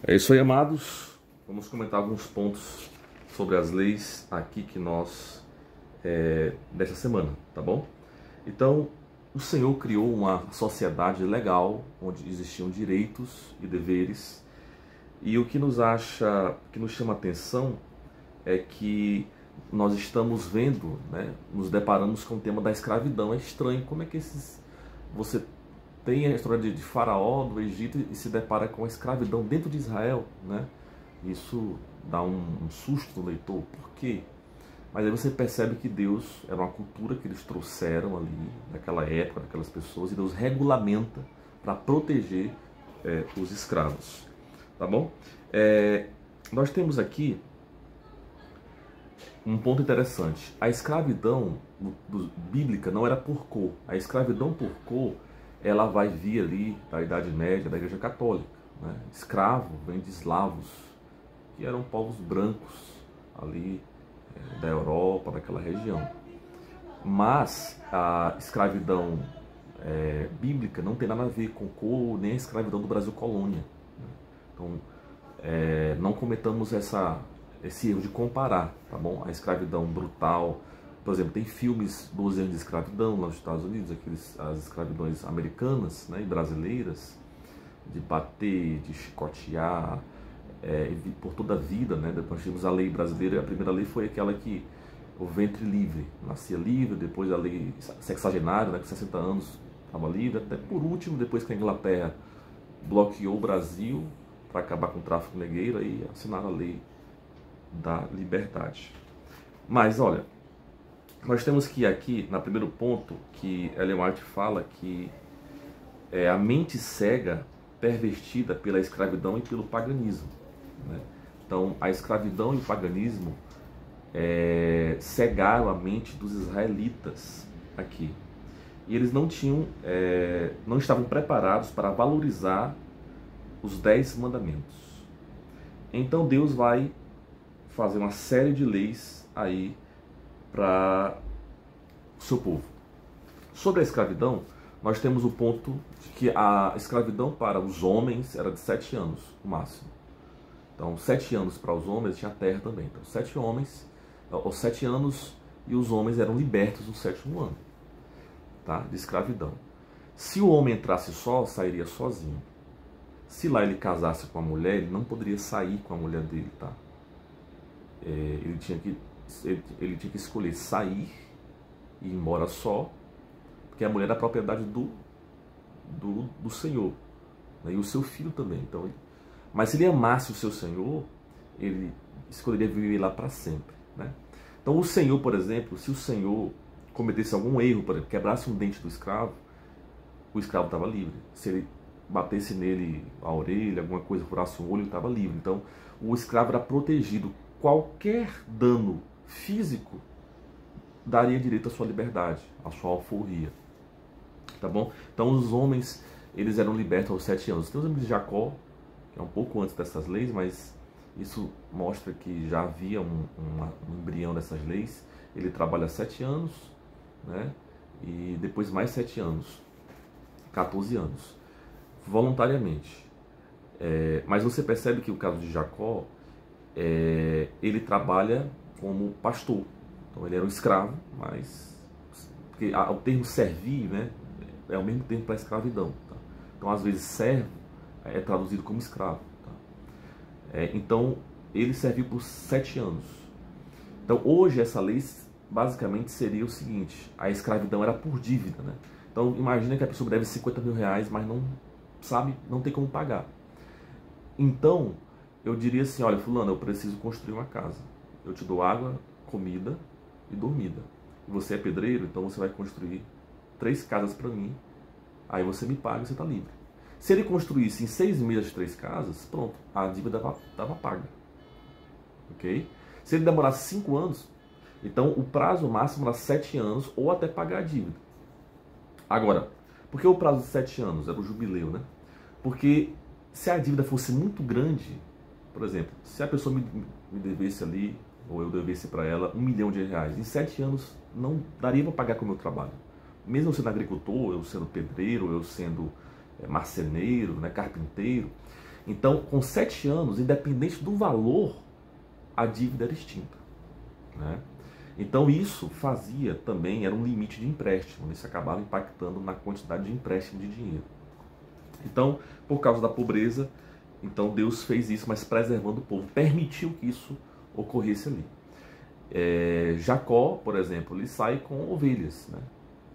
É isso aí, amados. Vamos comentar alguns pontos sobre as leis aqui que nós dessa semana, tá bom? Então, o Senhor criou uma sociedade legal onde existiam direitos e deveres. E o que nos chama atenção é que nós estamos vendo, né, nos deparamos com o tema da escravidão. É estranho como é que você tem a história de Faraó, do Egito, e se depara com a escravidão dentro de Israel, né? Isso dá um susto no leitor. Por quê? Mas aí você percebe que Deus era uma cultura que eles trouxeram ali, naquela época, daquelas pessoas, e Deus regulamenta para proteger os escravos. Tá bom? Nós temos aqui um ponto interessante. A escravidão bíblica não era por cor. A escravidão por cor, ela vai vir ali da Idade Média, da Igreja Católica, né? Escravo vem de eslavos, que eram povos brancos ali da Europa, daquela região. Mas a escravidão bíblica não tem nada a ver com cor, nem a escravidão do Brasil colônia, né? Então, não cometamos esse erro de comparar, tá bom? A escravidão brutal, por exemplo, tem filmes 12 anos de escravidão lá nos Estados Unidos, as escravidões americanas, né, e brasileiras, de bater, de chicotear, por toda a vida, né? Depois tivemos a lei brasileira. A primeira lei foi aquela que o ventre livre, nascia livre. Depois a lei sexagenária, né, com 60 anos estava livre, até por último, depois que a Inglaterra bloqueou o Brasil para acabar com o tráfico negreiro, e assinaram a lei da liberdade. Mas olha, nós temos que aqui, no primeiro ponto, que Ellen White fala que a mente cega pervertida pela escravidão e pelo paganismo, né? Então, a escravidão e o paganismo cegaram a mente dos israelitas aqui. E eles não estavam preparados para valorizar os 10 mandamentos. Então Deus vai fazer uma série de leis aí para o seu povo. Sobre a escravidão, nós temos o ponto de que a escravidão para os homens era de 7 anos, no máximo. Então, 7 anos para os homens, tinha terra também. Então, 7 anos, e os homens eram libertos no 7º ano, tá? De escravidão. Se o homem entrasse só, sairia sozinho. Se lá ele casasse com a mulher, ele não poderia sair com a mulher dele, tá? Ele tinha que escolher sair e ir embora só, porque a mulher era a propriedade do Senhor, né? E o seu filho também. Então, mas se ele amasse o seu Senhor, ele escolheria viver lá para sempre, né? Então o Senhor, por exemplo, se o Senhor cometesse algum erro, por exemplo, quebrasse um dente do escravo, o escravo estava livre. Se ele batesse nele a orelha, alguma coisa, furasse um olho, ele estava livre. Então o escravo era protegido. Qualquer dano físico daria direito à sua liberdade, à sua alforria, tá bom? Então os homens, eles eram libertos aos 7 anos. Tem os homens de Jacó, que é um pouco antes dessas leis, mas isso mostra que já havia um embrião dessas leis. Ele trabalha 7 anos, né? E depois mais 7 anos, 14 anos, voluntariamente. Mas você percebe que o caso de Jacó, ele trabalha como pastor. Então ele era um escravo, mas porque o termo servir, né, é o mesmo termo para escravidão, tá? Então às vezes servo é traduzido como escravo, tá? Então ele serviu por 7 anos. Então hoje essa lei basicamente seria o seguinte: a escravidão era por dívida, né? Então imagina que a pessoa deve 50 mil reais, mas não tem como pagar. Então eu diria assim: olha, fulano, eu preciso construir uma casa. Eu te dou água, comida e dormida. Você é pedreiro, então você vai construir 3 casas para mim. Aí você me paga e você está livre. Se ele construísse em 6 meses 3 casas, pronto, a dívida estava paga. Ok? Se ele demorasse 5 anos, então o prazo máximo era 7 anos ou até pagar a dívida. Agora, por que o prazo de 7 anos? Era o jubileu, né? Porque se a dívida fosse muito grande, por exemplo, se a pessoa me devesse ali, ou eu devesse para ela R$1 milhão, em 7 anos não daria para pagar com o meu trabalho. Mesmo eu sendo agricultor, eu sendo pedreiro, eu sendo marceneiro, né, carpinteiro. Então, com 7 anos, independente do valor, a dívida era extinta, né? Então isso fazia também, era um limite de empréstimo, isso acabava impactando na quantidade de empréstimo de dinheiro. Então, por causa da pobreza, então Deus fez isso, mas preservando o povo, permitiu que isso ocorresse ali. Jacó, por exemplo, ele sai com ovelhas, né?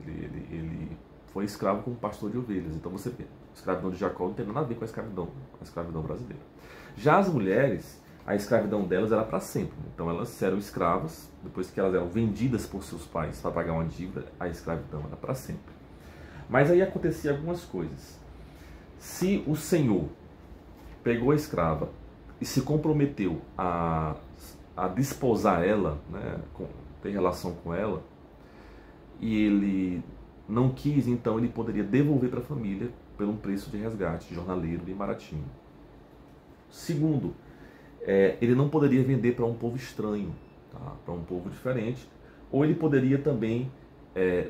Ele foi escravo como pastor de ovelhas. Então você vê, a escravidão de Jacó não tem nada a ver com a escravidão brasileira. Já as mulheres, a escravidão delas era para sempre. Então elas eram escravas, depois que elas eram vendidas por seus pais para pagar uma dívida, a escravidão era para sempre. Mas aí acontecia algumas coisas. Se o Senhor pegou a escrava e se comprometeu a desposar ela, né, ter relação com ela, e ele não quis, então ele poderia devolver para a família por um preço de resgate, jornaleiro e baratinho. Segundo, ele não poderia vender para um povo estranho, tá? Para um povo diferente, ou ele poderia também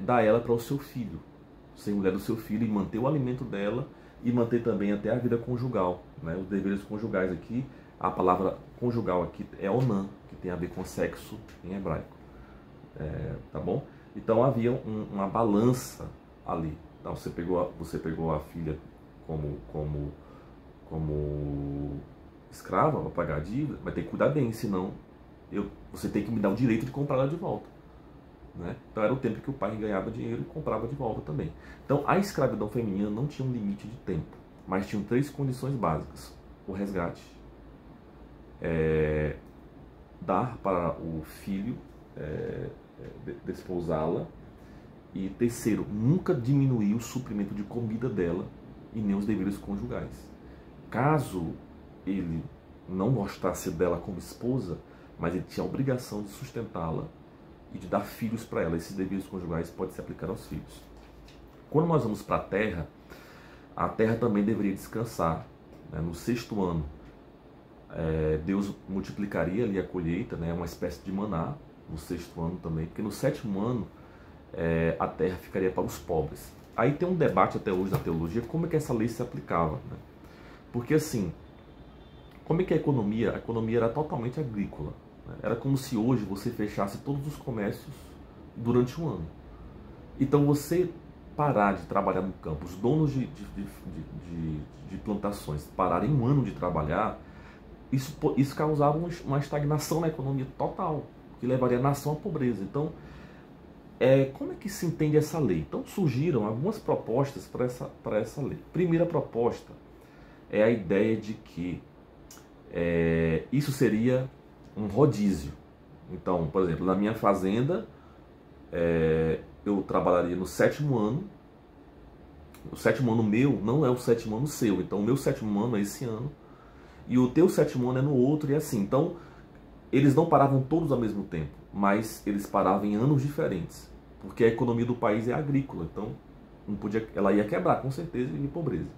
dar ela para o seu filho, ser mulher do seu filho, e manter o alimento dela e manter também até a vida conjugal, né? Os deveres conjugais aqui, a palavra conjugal aqui é onã, que tem a ver com sexo em hebraico, tá bom? Então havia uma balança ali. Então você pegou a filha como escrava para pagar a dívida, mas tem que cuidar bem, senão você tem que me dar o direito de comprar ela de volta, né? Então era o tempo que o pai ganhava dinheiro e comprava de volta também. Então a escravidão feminina não tinha um limite de tempo, mas tinham 3 condições básicas: o resgate, dar para o filho, desposá-la, e terceiro, nunca diminuir o suprimento de comida dela e nem os deveres conjugais. Caso ele não gostasse dela como esposa, mas ele tinha a obrigação de sustentá-la e de dar filhos para ela. Esses deveres conjugais podem se aplicar aos filhos. Quando nós vamos para a terra também deveria descansar, né? No 6º ano, Deus multiplicaria ali a colheita, né? Uma espécie de maná, no 6º ano também, porque no 7º ano a terra ficaria para os pobres. Aí tem um debate até hoje na teologia, como é que essa lei se aplicava, né? Porque assim, como é que a economia era totalmente agrícola, né? Era como se hoje você fechasse todos os comércios durante um ano. Então você parar de trabalhar no campo, os donos de plantações pararem um ano de trabalhar, isso causava uma estagnação na economia total, que levaria a nação à pobreza. Então, como é que se entende essa lei? Então surgiram algumas propostas para essa lei. Primeira proposta é a ideia de que isso seria um rodízio. Então, por exemplo, na minha fazenda, eu trabalharia no 7º ano. O 7º ano meu não é o 7º ano seu. Então o meu 7º ano é esse ano e o teu 7º ano é no outro, e assim. Então eles não paravam todos ao mesmo tempo, mas eles paravam em anos diferentes, porque a economia do país é agrícola. Então não podia, ela ia quebrar com certeza e pobreza.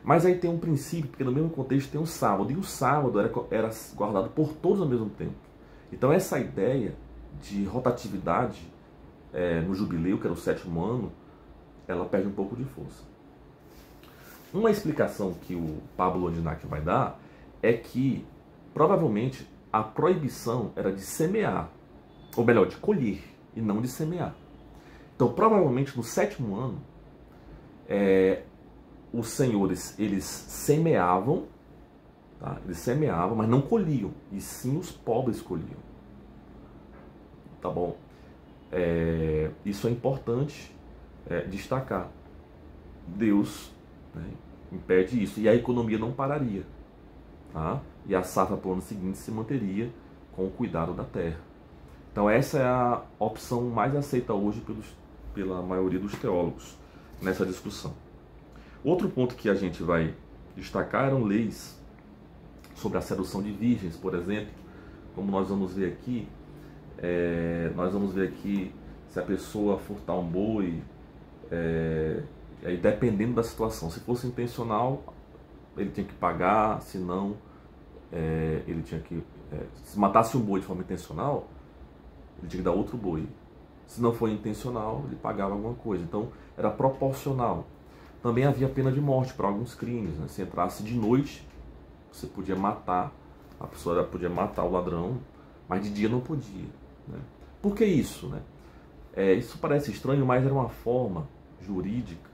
Mas aí tem um princípio, porque no mesmo contexto tem o sábado, e o sábado era guardado por todos ao mesmo tempo. Então essa ideia de rotatividade no jubileu, que era o 7º ano, ela perde um pouco de força. Uma explicação que o Pablo Ondinac vai dar é que provavelmente a proibição era de semear, ou melhor, de colher, e não de semear. Então provavelmente no 7º ano, os senhores, eles semeavam, tá? Eles semeavam, mas não colhiam, e sim os pobres colhiam. Tá bom? Isso é importante destacar. Deus, né, impede isso, e a economia não pararia, tá? E a safra para o ano seguinte se manteria com o cuidado da terra. Então essa é a opção mais aceita hoje pela maioria dos teólogos nessa discussão. Outro ponto que a gente vai destacar eram leis sobre a sedução de virgens, por exemplo, como nós vamos ver aqui. Nós vamos ver aqui, se a pessoa furtar um boi, aí dependendo da situação, se fosse intencional, ele tinha que pagar, se não, ele tinha que, se matasse um boi de forma intencional, ele tinha que dar outro boi. Se não foi intencional, ele pagava alguma coisa. Então era proporcional. Também havia pena de morte para alguns crimes, né? Se entrasse de noite Você podia matar, a pessoa podia matar o ladrão, mas de dia não podia. Né? Por que isso? Né? Isso parece estranho, mas era uma forma jurídica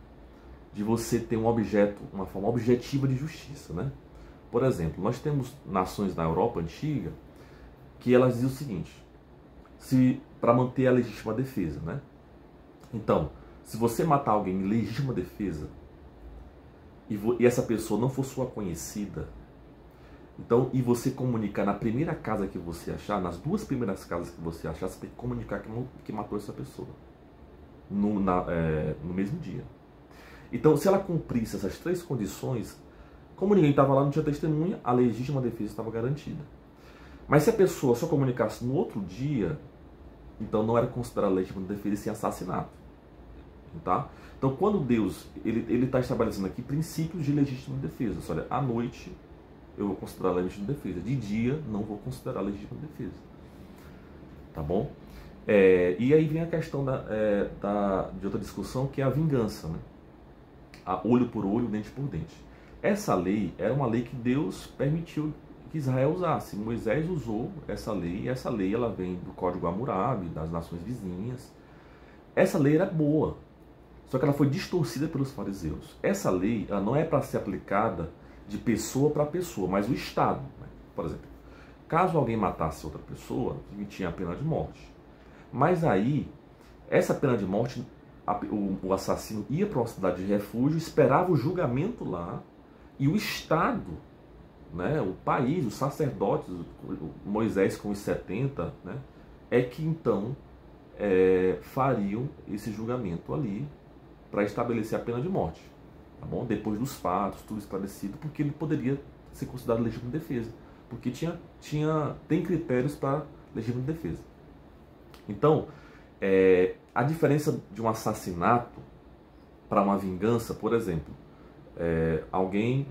de você ter um objeto, uma forma objetiva de justiça. Né? Por exemplo, nós temos nações na Europa antiga que elas diziam o seguinte, para manter a legítima defesa. Né? Então, se você matar alguém em legítima defesa e essa pessoa não for sua conhecida, então, e você comunicar na primeira casa que você achar, nas duas primeiras casas que você achar, você tem que comunicar que matou essa pessoa no mesmo dia. Então, se ela cumprisse essas três condições, como ninguém estava lá, não tinha testemunha, a legítima defesa estava garantida. Mas se a pessoa só comunicasse no outro dia, então não era considerada legítima defesa e sim assassinato. Tá? Então, quando Deus ele está estabelecendo aqui princípios de legítima defesa. Olha, à noite eu vou considerar legítima defesa, de dia não vou considerar legítima defesa. Tá bom? E aí vem a questão de outra discussão, que é a vingança. Né? Olho por olho, dente por dente. Essa lei era uma lei que Deus permitiu que Israel usasse. Moisés usou essa lei, e essa lei ela vem do Código Hammurabi, das nações vizinhas. Essa lei era boa, só que ela foi distorcida pelos fariseus. Essa lei ela não é para ser aplicada de pessoa para pessoa, mas o Estado. Né? Por exemplo, caso alguém matasse outra pessoa, tinha a pena de morte. Mas aí, essa pena de morte, o assassino ia para uma cidade de refúgio, esperava o julgamento lá, e o Estado, né, o país, os sacerdotes, Moisés com os 70, né, é que então fariam esse julgamento ali para estabelecer a pena de morte, tá bom? Depois dos fatos, tudo esclarecido, porque ele poderia ser considerado legítima defesa, porque tem critérios para legítima defesa. Então, a diferença de um assassinato para uma vingança, por exemplo, alguém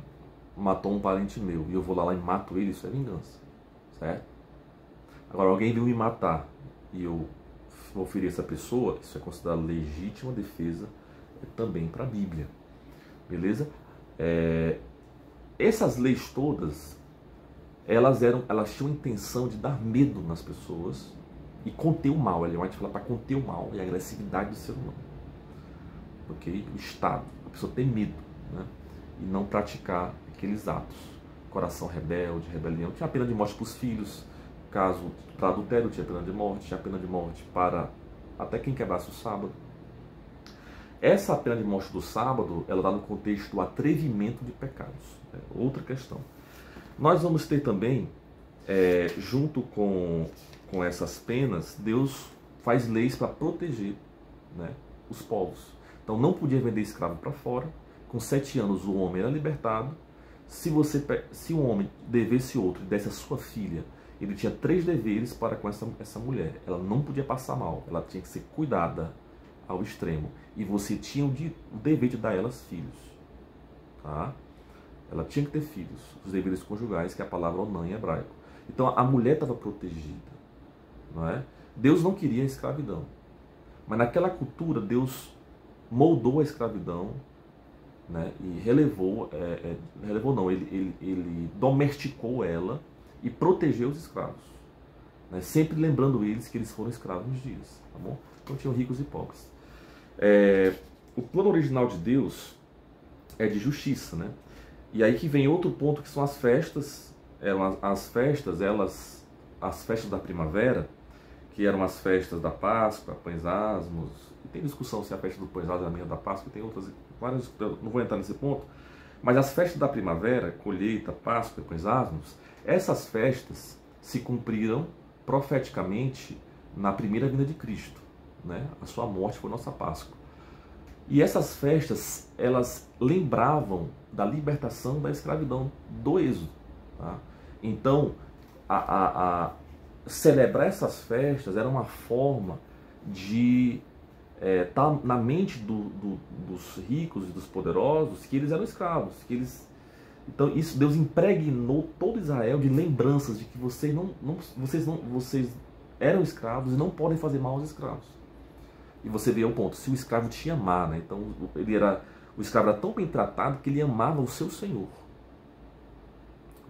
matou um parente meu e eu vou lá e mato ele, isso é vingança, certo? Agora, alguém veio me matar e eu vou ferir essa pessoa, isso é considerado legítima defesa também para a Bíblia, beleza? Essas leis todas, elas tinham a intenção de dar medo nas pessoas e conter o mal. Ela vai te falar para conter o mal e a agressividade do ser humano, ok? O Estado, a pessoa tem medo, né? E não praticar aqueles atos. Coração rebelde, rebelião. Tinha a pena de morte para os filhos, caso para adultério tinha pena de morte, tinha pena de morte para até quem quebrasse o sábado. Essa pena de morte do sábado, ela está no contexto do atrevimento de pecados. Outra questão. Nós vamos ter também, junto com essas penas, Deus faz leis para proteger, né, os povos. Então não podia vender escravo para fora. Com 7 anos o homem era libertado. Se um homem devesse outro e desse a sua filha, ele tinha 3 deveres para com essa mulher. Ela não podia passar mal, ela tinha que ser cuidada ao extremo. E você tinha o dever de dar a elas filhos. Tá? Ela tinha que ter filhos, os deveres conjugais, que é a palavra onã em hebraico. Então a mulher estava protegida. Não é? Deus não queria a escravidão. Mas naquela cultura, Deus moldou a escravidão, né, e ele domesticou ela e protegeu os escravos, né, sempre lembrando eles que eles foram escravos nos dias, tá bom? Então tinham ricos e pobres. O plano original de Deus é de justiça, né? E aí que vem outro ponto, que são as festas. As festas da primavera, que eram as festas da Páscoa, pães asmos. E tem discussão se a festa do pães asmos é a mesma da Páscoa, tem outras, várias, eu não vou entrar nesse ponto. Mas as festas da primavera, colheita, Páscoa e pães asmos, essas festas se cumpriram profeticamente na primeira vinda de Cristo, né? A sua morte foi nossa Páscoa. E essas festas, elas lembravam da libertação da escravidão do Êxodo. Tá? Então, celebrar essas festas era uma forma de estar na mente dos ricos e dos poderosos que eles eram escravos. Então, isso Deus impregnou todo Israel de lembranças de que vocês eram escravos e não podem fazer mal aos escravos. E você vê o ponto, se o escravo te amar, né? Então o escravo era tão bem tratado que ele amava o seu senhor.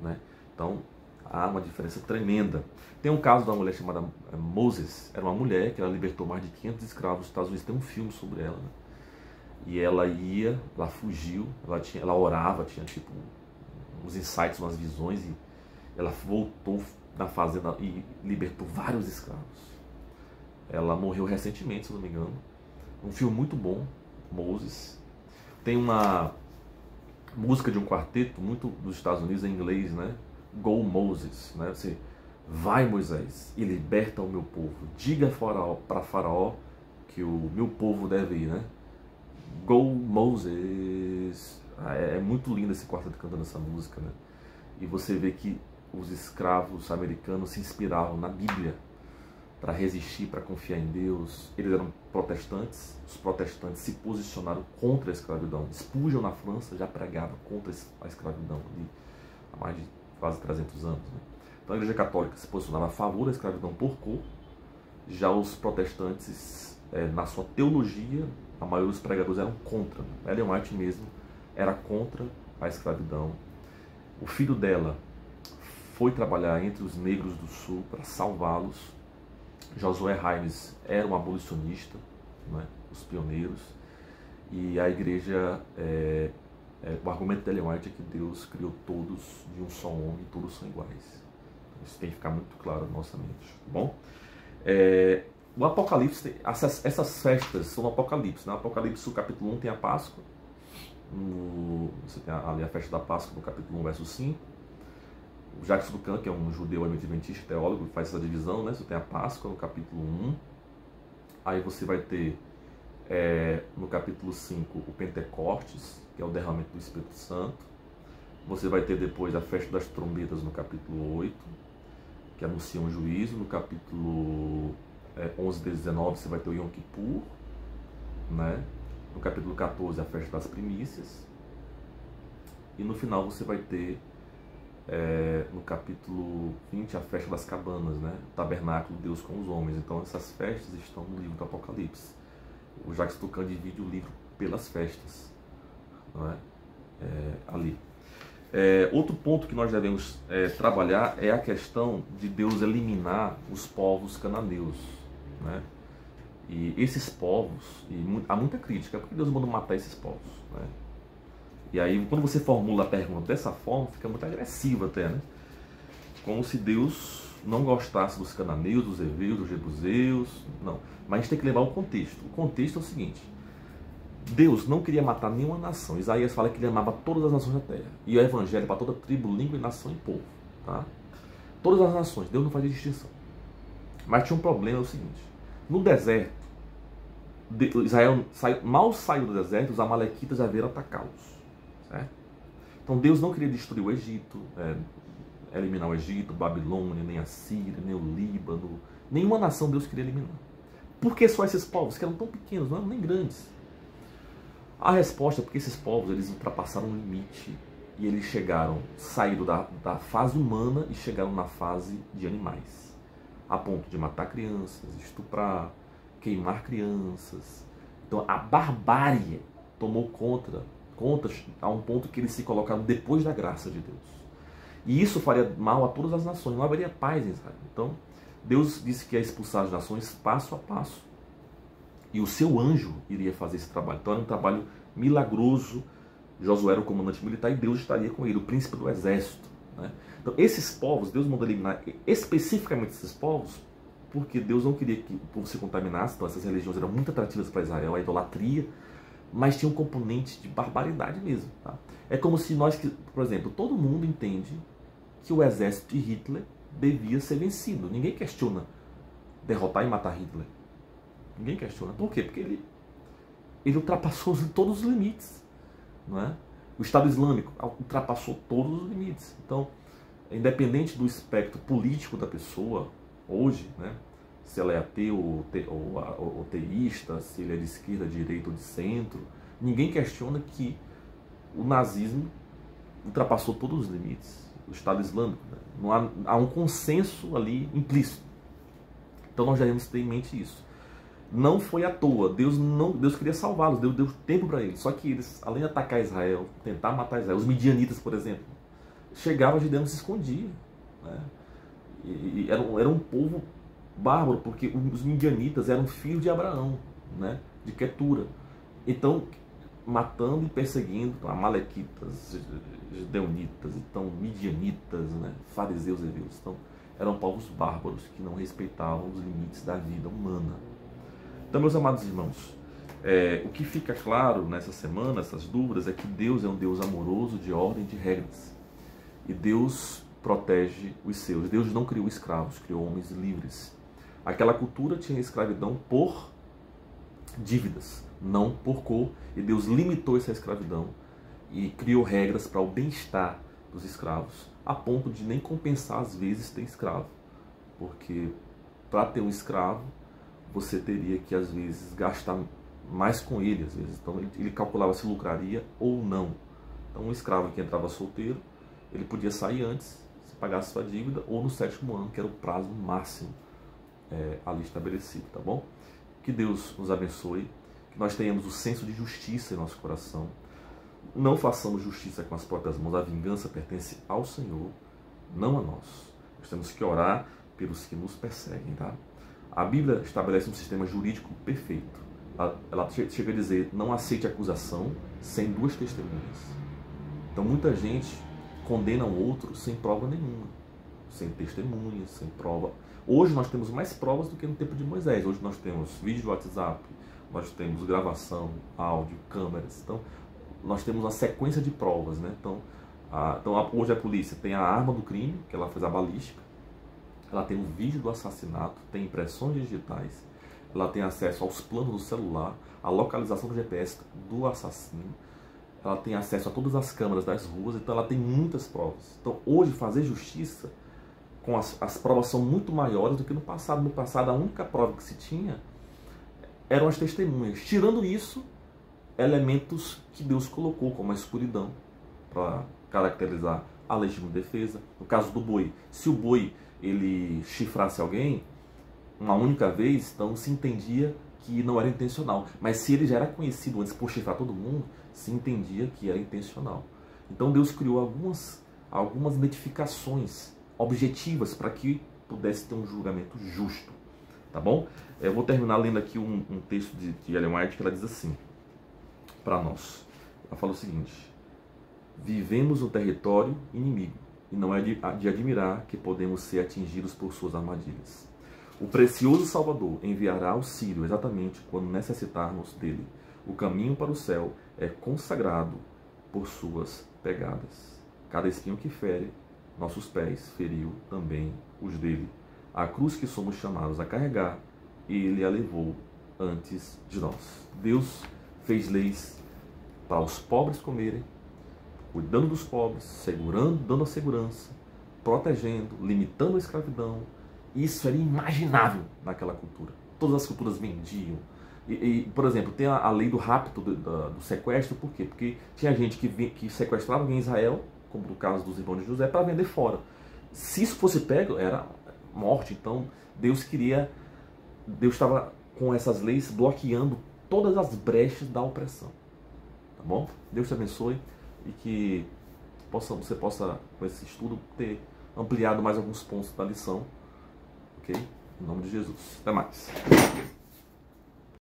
né? Então, há uma diferença tremenda. Tem um caso da mulher chamada Moses, era uma mulher que ela libertou mais de 500 escravos dos Estados Unidos, tem um filme sobre ela, né? E ela fugiu, ela orava, tinha tipo uns insights, umas visões, e ela voltou na fazenda e libertou vários escravos. Ela morreu recentemente, se não me engano. Um filme muito bom, Moses. Tem uma música de um quarteto muito dos Estados Unidos em inglês, né? Go Moses, né? Você vai, Moisés, e liberta o meu povo. Diga para Faraó que o meu povo deve ir, né? Go Moses. É muito lindo esse quarteto cantando essa música, né? E você vê que os escravos americanos se inspiravam na Bíblia para resistir, para confiar em Deus. Eles eram protestantes, os protestantes se posicionaram contra a escravidão. Spurgeon na França já pregava contra a escravidão ali, há mais de quase 300 anos, né? Então a Igreja Católica se posicionava a favor da escravidão por cor, já os protestantes, na sua teologia, a maioria dos pregadores eram contra. Ellen White mesmo era contra a escravidão. O filho dela foi trabalhar entre os negros do sul para salvá-los. Josué Himes era um abolicionista, né, os pioneiros. E a igreja, o argumento de Ellen White é que Deus criou todos de um só homem e todos são iguais. Isso tem que ficar muito claro na nossa mente, tá bom? O Apocalipse, essas festas são no Apocalipse, né? No Apocalipse, o capítulo 1 tem a Páscoa, você tem ali a festa da Páscoa no capítulo 1, verso 5. O Jacques Lucan, que é um judeu adventista, teólogo, faz essa divisão, né? Você tem a Páscoa no capítulo 1, aí você vai ter no capítulo 5 o Pentecostes, que é o derramamento do Espírito Santo. Você vai ter depois a festa das trombetas no capítulo 8, que anuncia um juízo. No capítulo 11 e 19 você vai ter o Yom Kippur, né? No capítulo 14 a festa das primícias. E no final você vai ter, no capítulo 20, a festa das cabanas, né? O tabernáculo de Deus com os homens. Então essas festas estão no livro do Apocalipse. O Jacques Lucan divide o livro pelas festas, não é? Ali. Outro ponto que nós devemos trabalhar é a questão de Deus eliminar os povos cananeus, né? E esses povos, há muita crítica, porque Deus mandou matar esses povos, né? E aí, quando você formula a pergunta dessa forma, fica muito agressiva até, né? Como se Deus não gostasse dos cananeus, dos heveus, dos jebuseus, não. Mas a gente tem que levar o contexto. O contexto é o seguinte: Deus não queria matar nenhuma nação. Isaías fala que ele amava todas as nações da terra. E o evangelho é para toda tribo, língua, nação e povo, tá? Todas as nações, Deus não fazia distinção. Mas tinha um problema, é o seguinte: no deserto, Israel mal saiu do deserto, os amalequitas já vieram atacá-los, certo? Então Deus não queria destruir o Egito, eliminar o Egito, Babilônia, nem a Síria, nem o Líbano. Nenhuma nação Deus queria eliminar. Por que só esses povos, que eram tão pequenos, não eram nem grandes? A resposta é porque esses povos, eles ultrapassaram o limite e eles saíram da fase humana e chegaram na fase de animais, a ponto de matar crianças, estuprar, queimar crianças. Então a barbárie tomou conta a um ponto que eles se colocaram depois da graça de Deus. E isso faria mal a todas as nações, não haveria paz em Israel. Então Deus disse que ia expulsar as nações passo a passo. E o seu anjo iria fazer esse trabalho. Então era um trabalho milagroso. Josué era o comandante militar e Deus estaria com ele, o príncipe do exército, né? Então esses povos, Deus mandou eliminar especificamente esses povos, porque Deus não queria que o povo se contaminasse. Então essas religiões eram muito atrativas para Israel, a idolatria, mas tinha um componente de barbaridade mesmo, tá? É como se por exemplo, todo mundo entende que o exército de Hitler devia ser vencido. Ninguém questiona derrotar e matar Hitler. Ninguém questiona. Por quê? Porque ele ultrapassou todos os limites, não é? O Estado Islâmico ultrapassou todos os limites. Então, independente do espectro político da pessoa, hoje, né, se ela é ateu ou teísta, se ele é de esquerda, de direita ou de centro, ninguém questiona que o nazismo ultrapassou todos os limites. O Estado Islâmico, né? Não há um consenso ali implícito. Então nós devemos ter em mente isso. Não foi à toa. Deus queria salvá-los, Deus deu tempo para eles. Só que eles, além de atacar Israel, tentar matar Israel, os midianitas, por exemplo, chegava de dentro e se escondia, né? E era um povo bárbaro, porque os midianitas eram filhos de Abraão, né? De Quetura. Então, matando e perseguindo amalequitas, gideonitas, então midianitas, né? Fariseus e heveus. Então, eram povos bárbaros que não respeitavam os limites da vida humana. Então, meus amados irmãos, o que fica claro nessa semana, essas dúvidas, é que Deus é um Deus amoroso, de ordem, de regras. E Deus protege os seus. Deus não criou escravos, criou homens livres. Aquela cultura tinha escravidão por dívidas, não por cor. E Deus limitou essa escravidão e criou regras para o bem-estar dos escravos, a ponto de nem compensar às vezes ter escravo. Porque para ter um escravo, você teria que às vezes gastar mais com ele, às vezes. Então ele calculava se lucraria ou não. Então um escravo que entrava solteiro, ele podia sair antes, se pagasse sua dívida, ou no 7º ano, que era o prazo máximo ali estabelecido, tá bom? Que Deus nos abençoe, que nós tenhamos o senso de justiça em nosso coração. Não façamos justiça com as próprias mãos, a vingança pertence ao Senhor, não a nós. Nós temos que orar pelos que nos perseguem, tá? A Bíblia estabelece um sistema jurídico perfeito. Ela chega a dizer, não aceite acusação sem 2 testemunhas. Então muita gente condena o outro sem prova nenhuma, sem testemunhas, sem prova. Hoje nós temos mais provas do que no tempo de Moisés. Hoje nós temos vídeo do WhatsApp, nós temos gravação, áudio, câmeras. Então nós temos uma sequência de provas, né? Então hoje a polícia tem a arma do crime, que ela fez a balística, ela tem o vídeo do assassinato, tem impressões digitais, ela tem acesso aos planos do celular, a localização do GPS do assassino, ela tem acesso a todas as câmeras das ruas, então ela tem muitas provas. Então hoje fazer justiça, com as provas são muito maiores do que no passado. No passado a única prova que se tinha eram as testemunhas. Tirando isso, elementos que Deus colocou, como a escuridão, para caracterizar a legítima defesa. No caso do boi, se o boi ele chifrasse alguém uma única vez, então se entendia que não era intencional. Mas se ele já era conhecido antes por chifrar todo mundo, se entendia que era intencional. Então Deus criou algumas identificações objetivas para que pudesse ter um julgamento justo. Tá bom? Eu vou terminar lendo aqui um texto de Ellen White, que ela diz assim, para nós. Ela fala o seguinte: vivemos um território inimigo, e não é de admirar que podemos ser atingidos por suas armadilhas. O precioso Salvador enviará auxílio exatamente quando necessitarmos dele. O caminho para o céu é consagrado por suas pegadas. Cada espinho que fere nossos pés feriu também os dele. A cruz que somos chamados a carregar, ele a levou antes de nós. Deus fez leis para os pobres comerem, cuidando dos pobres, segurando, dando a segurança, protegendo, limitando a escravidão. Isso era inimaginável naquela cultura. Todas as culturas vendiam. Por exemplo, tem a lei do rapto, do sequestro. Por quê? Porque tinha gente que sequestrava alguém em Israel, como no caso dos irmãos de José, para vender fora. Se isso fosse pego, era morte. Então Deus estava com essas leis bloqueando todas as brechas da opressão. Tá bom? Deus te abençoe e que você possa, com esse estudo, ter ampliado mais alguns pontos da lição. Ok? Em nome de Jesus. Até mais.